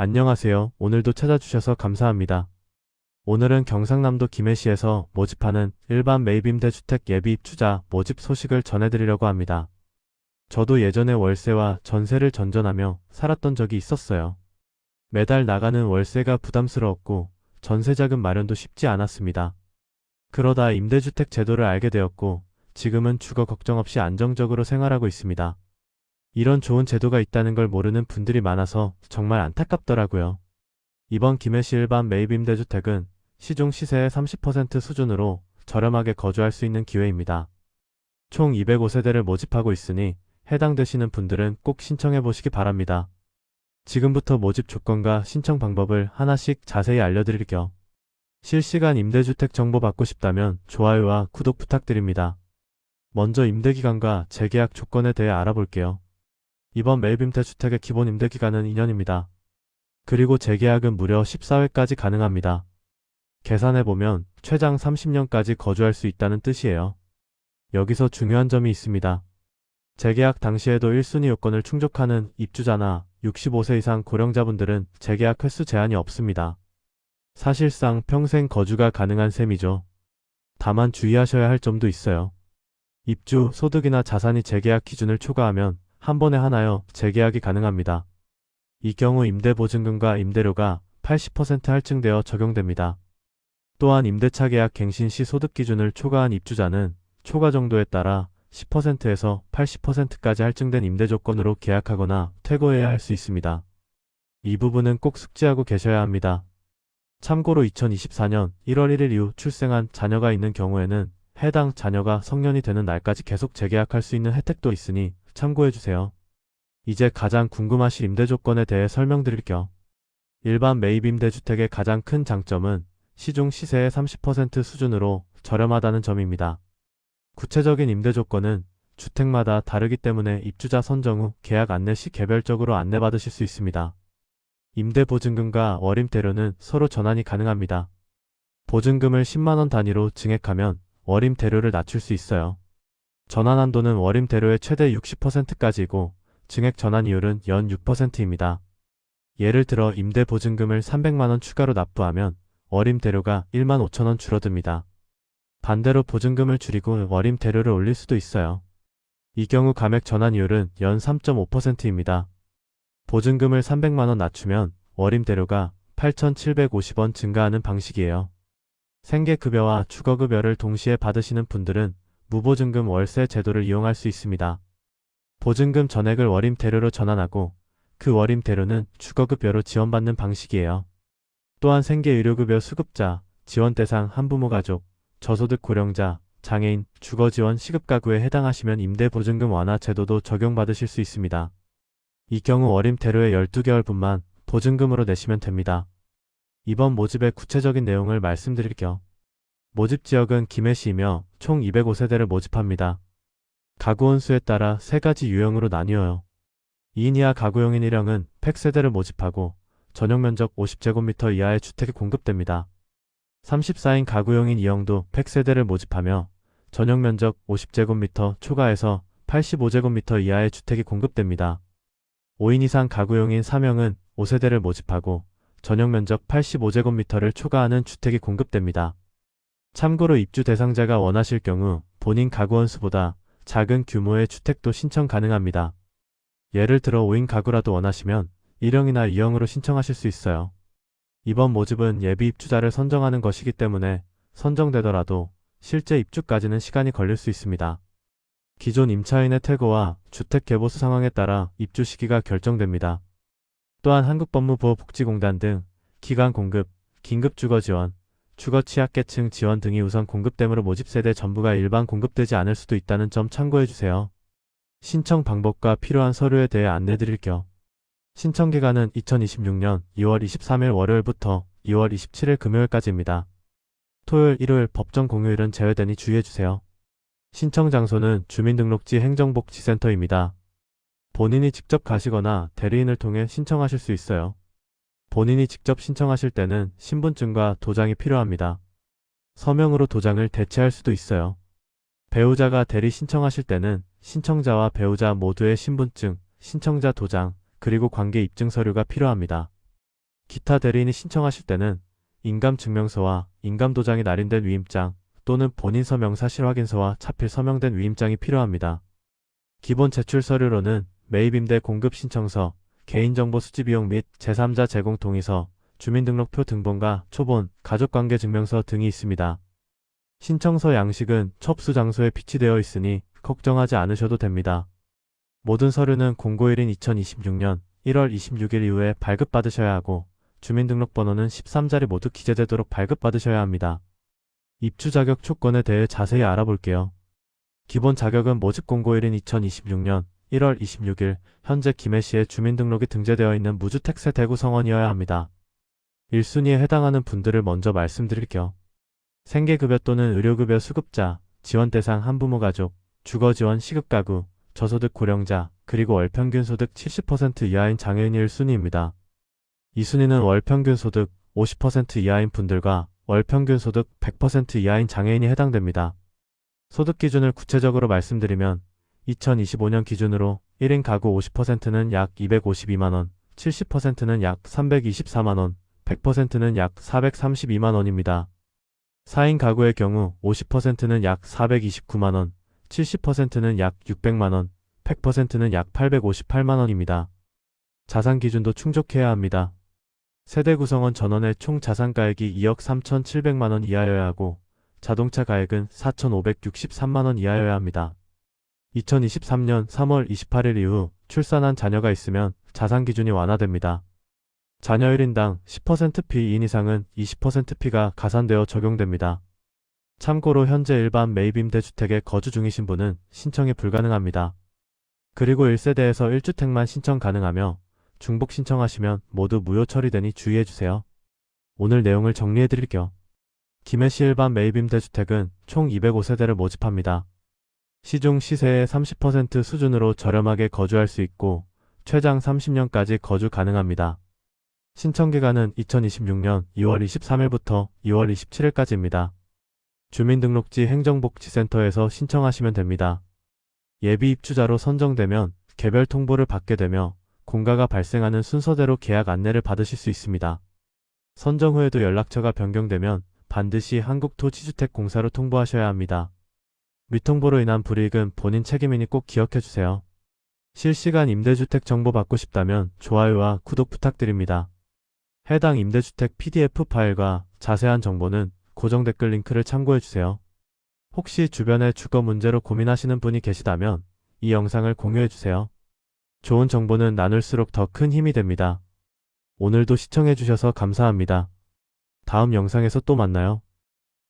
안녕하세요. 오늘도 찾아주셔서 감사합니다. 오늘은 경상남도 김해시에서 모집하는 일반 매입임대주택 예비 입주자 모집 소식을 전해드리려고 합니다. 저도 예전에 월세와 전세를 전전하며 살았던 적이 있었어요. 매달 나가는 월세가 부담스러웠고 전세자금 마련도 쉽지 않았습니다. 그러다 임대주택 제도를 알게 되었고 지금은 주거 걱정 없이 안정적으로 생활하고 있습니다. 이런 좋은 제도가 있다는 걸 모르는 분들이 많아서 정말 안타깝더라고요. 이번 김해시 일반 매입임대주택은 시중 시세의 30% 수준으로 저렴하게 거주할 수 있는 기회입니다. 총 205세대를 모집하고 있으니 해당되시는 분들은 꼭 신청해 보시기 바랍니다. 지금부터 모집 조건과 신청 방법을 하나씩 자세히 알려드릴게요. 실시간 임대주택 정보 받고 싶다면 좋아요와 구독 부탁드립니다. 먼저 임대기간과 재계약 조건에 대해 알아볼게요. 이번 매입임대주택의 기본 임대기간은 2년입니다. 그리고 재계약은 무려 14회까지 가능합니다. 계산해보면 최장 30년까지 거주할 수 있다는 뜻이에요. 여기서 중요한 점이 있습니다. 재계약 당시에도 1순위 요건을 충족하는 입주자나 65세 이상 고령자분들은 재계약 횟수 제한이 없습니다. 사실상 평생 거주가 가능한 셈이죠. 다만 주의하셔야 할 점도 있어요. 입주, 소득이나 자산이 재계약 기준을 초과하면 한 번에 하나여 재계약이 가능합니다. 이 경우 임대보증금과 임대료가 80% 할증되어 적용됩니다. 또한 임대차 계약 갱신 시 소득 기준을 초과한 입주자는 초과 정도에 따라 10%에서 80%까지 할증된 임대 조건으로 계약하거나 퇴거해야 할 수 있습니다. 이 부분은 꼭 숙지하고 계셔야 합니다. 참고로 2024년 1월 1일 이후 출생한 자녀가 있는 경우에는 해당 자녀가 성년이 되는 날까지 계속 재계약할 수 있는 혜택도 있으니 참고해주세요. 이제 가장 궁금하실 임대 조건에 대해 설명드릴게요. 일반 매입 임대주택의 가장 큰 장점은 시중 시세의 30% 수준으로 저렴하다는 점입니다. 구체적인 임대 조건은 주택마다 다르기 때문에 입주자 선정 후 계약 안내 시 개별적으로 안내받으실 수 있습니다. 임대 보증금과 월임대료는 서로 전환이 가능합니다. 보증금을 10만원 단위로 증액하면 월임대료를 낮출 수 있어요. 전환 한도는 월임대료의 최대 60%까지이고 증액 전환 이율은 연 6%입니다. 예를 들어 임대 보증금을 300만원 추가로 납부하면 월임대료가 1만 5천원 줄어듭니다. 반대로 보증금을 줄이고 월임대료를 올릴 수도 있어요. 이 경우 감액 전환 이율은 연 3.5%입니다. 보증금을 300만원 낮추면 월임대료가 8,750원 증가하는 방식이에요. 생계급여와 주거급여를 동시에 받으시는 분들은 무보증금 월세 제도를 이용할 수 있습니다. 보증금 전액을 월임대료로 전환하고 그 월임대료는 주거급여로 지원받는 방식이에요. 또한 생계의료급여 수급자, 지원대상 한부모 가족, 저소득 고령자, 장애인, 주거지원 시급가구에 해당하시면 임대보증금 완화 제도도 적용받으실 수 있습니다. 이 경우 월임대료의 12개월분만 보증금으로 내시면 됩니다. 이번 모집의 구체적인 내용을 말씀드릴게요. 모집 지역은 김해시이며 총 205세대를 모집합니다. 가구원 수에 따라 3가지 유형으로 나뉘어요. 2인 이하 가구용인 1형은 팩세대를 모집하고 전용면적 50제곱미터 이하의 주택이 공급됩니다. 34인 가구용인 2형도 팩세대를 모집하며 전용면적 50제곱미터 초과해서 85제곱미터 이하의 주택이 공급됩니다. 5인 이상 가구용인 3형은 5세대를 모집하고 전용면적 85제곱미터를 초과하는 주택이 공급됩니다. 참고로 입주 대상자가 원하실 경우 본인 가구원 수보다 작은 규모의 주택도 신청 가능합니다. 예를 들어 5인 가구라도 원하시면 1형이나 2형으로 신청하실 수 있어요. 이번 모집은 예비 입주자를 선정하는 것이기 때문에 선정되더라도 실제 입주까지는 시간이 걸릴 수 있습니다. 기존 임차인의 퇴거와 주택 개보수 상황에 따라 입주 시기가 결정됩니다. 또한 한국법무부호복지공단 등 기관 공급, 긴급주거지원, 주거 취약계층 지원 등이 우선 공급되므로 모집세대 전부가 일반 공급되지 않을 수도 있다는 점 참고해주세요. 신청 방법과 필요한 서류에 대해 안내드릴게요. 신청 기간은 2026년 2월 23일 월요일부터 2월 27일 금요일까지입니다. 토요일, 일요일 법정 공휴일은 제외되니 주의해주세요. 신청 장소는 주민등록지 행정복지센터입니다. 본인이 직접 가시거나 대리인을 통해 신청하실 수 있어요. 본인이 직접 신청하실 때는 신분증과 도장이 필요합니다. 서명으로 도장을 대체할 수도 있어요. 배우자가 대리 신청하실 때는 신청자와 배우자 모두의 신분증, 신청자 도장, 그리고 관계 입증 서류가 필요합니다. 기타 대리인이 신청하실 때는 인감증명서와 인감도장이 날인된 위임장 또는 본인 서명 사실 확인서와 차필 서명된 위임장이 필요합니다. 기본 제출 서류로는 매입임대 공급 신청서, 개인정보 수집 비용 및 제3자 제공 동의서, 주민등록표 등본과 초본, 가족관계 증명서 등이 있습니다. 신청서 양식은 첩수 장소에 비치되어 있으니 걱정하지 않으셔도 됩니다. 모든 서류는 공고일인 2026년 1월 26일 이후에 발급받으셔야 하고 주민등록번호는 13자리 모두 기재되도록 발급받으셔야 합니다. 입주 자격 조건에 대해 자세히 알아볼게요. 기본 자격은 모집 공고일인 2026년 1월 26일 현재 김해시에 주민등록이 등재되어 있는 무주택 세대 구성원이어야 합니다. 1순위에 해당하는 분들을 먼저 말씀드릴게요. 생계급여 또는 의료급여 수급자, 지원대상 한부모 가족, 주거지원 시급가구, 저소득 고령자, 그리고 월평균 소득 70% 이하인 장애인이 1순위입니다. 2순위는 월평균 소득 50% 이하인 분들과 월평균 소득 100% 이하인 장애인이 해당됩니다. 소득 기준을 구체적으로 말씀드리면 2025년 기준으로 1인 가구 50%는 약 252만원, 70%는 약 324만원, 100%는 약 432만원입니다. 4인 가구의 경우 50%는 약 429만원, 70%는 약 600만원, 100%는 약 858만원입니다. 자산 기준도 충족해야 합니다. 세대 구성원 전원의 총 자산가액이 2억 3,700만원 이하여야 하고 자동차 가액은 4,563만원 이하여야 합니다. 2023년 3월 28일 이후 출산한 자녀가 있으면 자산 기준이 완화됩니다. 자녀 1인당 10% 피인 이상은 20% 피가 가산되어 적용됩니다. 참고로 현재 일반 매입임대주택에 거주 중이신 분은 신청이 불가능합니다. 그리고 1세대에서 1주택만 신청 가능하며 중복 신청하시면 모두 무효 처리되니 주의해주세요. 오늘 내용을 정리해드릴게요. 김해시 일반 매입임대주택은 총 205세대를 모집합니다. 시중 시세의 30% 수준으로 저렴하게 거주할 수 있고 최장 30년까지 거주 가능합니다. 신청기간은 2026년 2월 23일부터 2월 27일까지입니다. 주민등록지 행정복지센터에서 신청하시면 됩니다. 예비 입주자로 선정되면 개별 통보를 받게 되며 공가가 발생하는 순서대로 계약 안내를 받으실 수 있습니다. 선정 후에도 연락처가 변경되면 반드시 한국토지주택공사로 통보하셔야 합니다. 미통보로 인한 불이익은 본인 책임이니 꼭 기억해주세요. 실시간 임대주택 정보 받고 싶다면 좋아요와 구독 부탁드립니다. 해당 임대주택 PDF 파일과 자세한 정보는 고정 댓글 링크를 참고해주세요. 혹시 주변에 주거 문제로 고민하시는 분이 계시다면 이 영상을 공유해주세요. 좋은 정보는 나눌수록 더 큰 힘이 됩니다. 오늘도 시청해주셔서 감사합니다. 다음 영상에서 또 만나요.